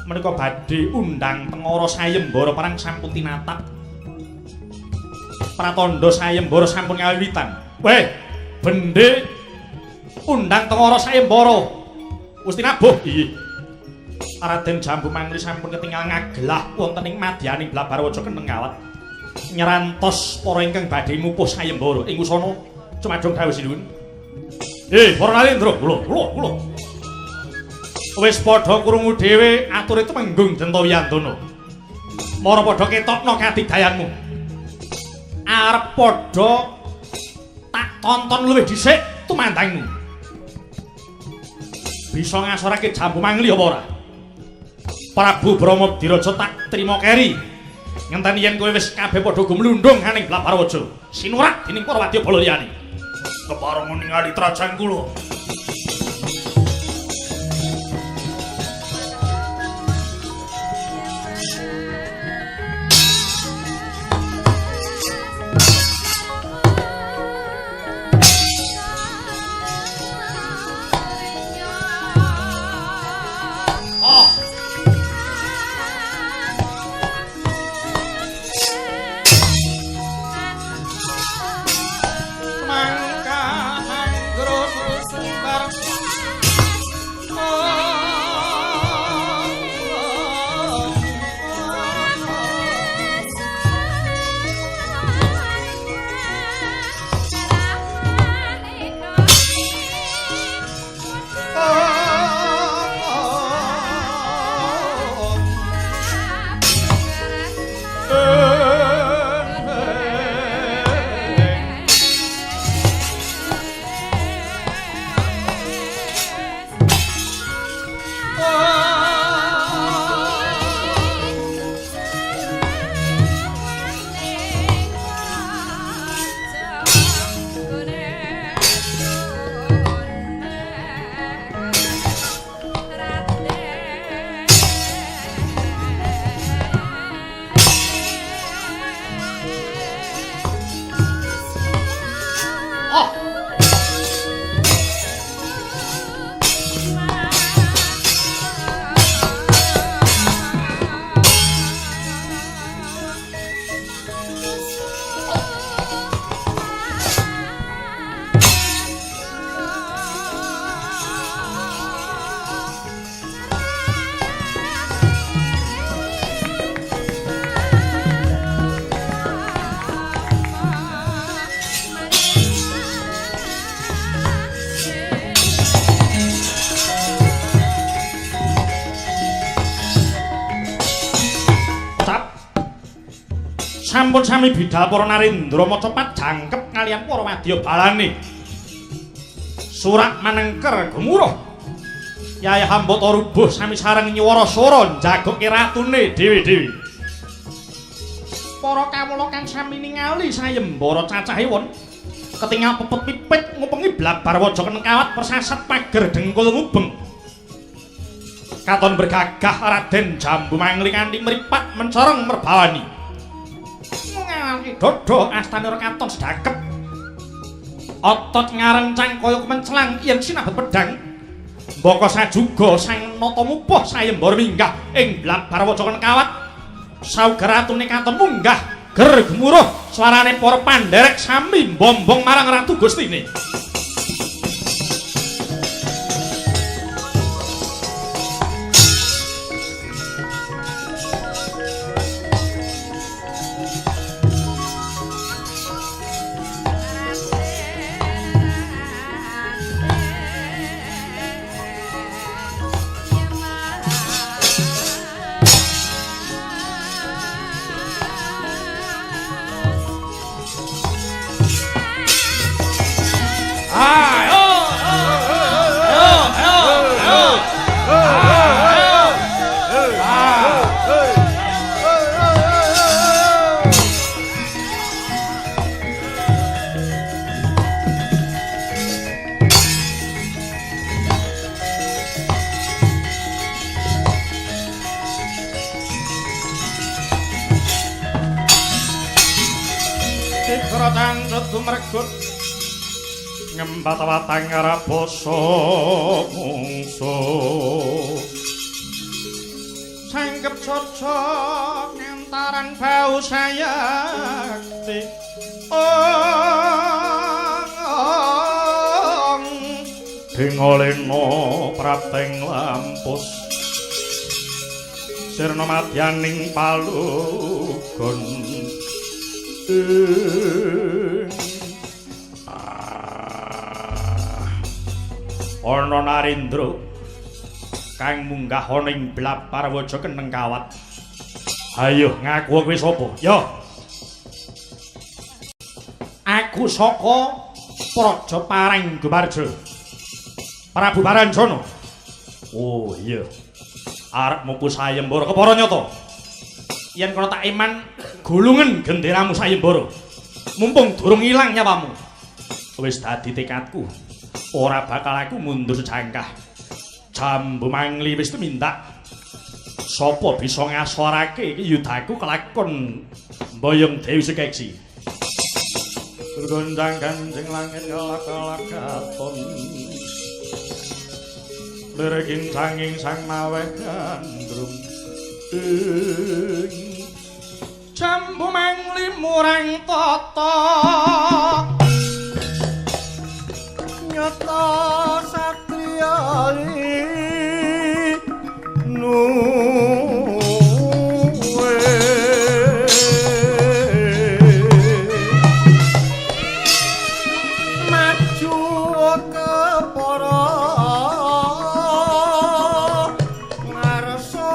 menika badhe undang tengara sayembara parang sampun tinatap. Pratandha sayembara sampun kawiwitan. Weh, bendhe undang tengara sayembara. Gusti Nabuh. Nggih. Raden Jambu Mangli sampun ketingal ngagelah wonten ing madyaning Blabarwaja Keneng Kawat. Nyerantos para ingkang badhe mupuh sayembara ing usana cumadhong dawuh sinuwun. Para Nalendra, kula. Wis padha krungu dhewe atur temenggung Dentawiyantana. Mara padha ketokno kadidayanmu. Arep padha tak tonton luwih dhisik tumandangmu. Bisa ngasorake Jambu Mangli apa ora? Prabu Bramabdiraja tak trima keri. Ngenteni yen kowe wis kabeh padha gumlundhung aning Blabarwaja. Sinurat dening para wadyabala liyane. Kepareng ningali trajang kula. Sampun sami bidhal para narendra maca jangkep kaliyan para wadya balane. Surak manengker gemuruh. Yaya Hambata rubuh sami sareng nyuwara swara njagokke ratune dhewe-dhewe. Para kawula kang sami ningali sayembara cacah ewon ketingal pepet pipit ngupengi Blabarwaja Keneng Kawat persasat pager dengkul ngubeng. Katon bergagah Raden Jambu Mangli kanthi mripat mencorong merbawani. Dodo astane ora katon sedakep. Otot ngarencang kaya kemencelang yen sinabet pedang. Mbaka sajuga sang nata mupuh sayembara minggah ing Blabarwaja Keneng Kawat. Saugeratune katon munggah ger gemuruh swarane para pandherek sami mbombong marang Ratu Gustine. Mergut ngembat watang raposo mungsu sangkep cocok nentaran bau sayakti dingoleno prapteng lampus sirna madyaning palugon ana Narendra kang munggah ana ing blapar waja keneng kawat. Ayo ngaku kowe sapa? Yo. Aku saka Praja Paranggomarja. Prabu Baranjana. Oh iya. Arep mupu sayembara kepara nyata. Yen kana tak iman gulungen genderamu sayembara. Mumpung durung ilang nyawamu. Wis dadi tekadku. Ora bakal aku mundur jangkah. Jambu Mangli wis tumindak. Sapa bisa ngasorake iki yudaku kelakon mboyong Dewi Sekeksi. Gondang ganjeng langit kalak-kalakaton. Lereging sanging sang maweh gandrum. Jambu Mangli murang tata. Nyata satriya nuwe maju kepara ngarsa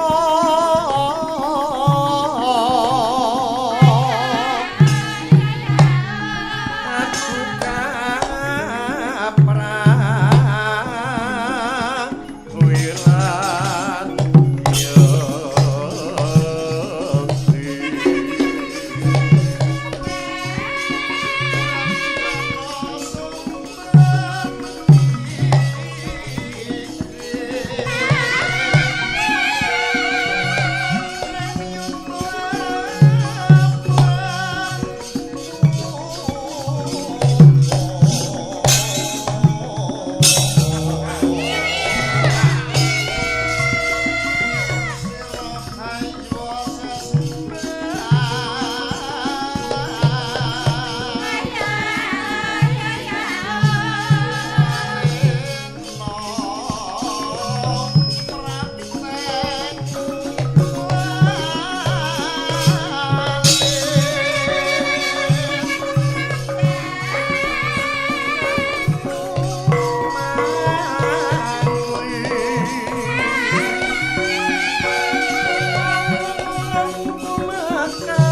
maka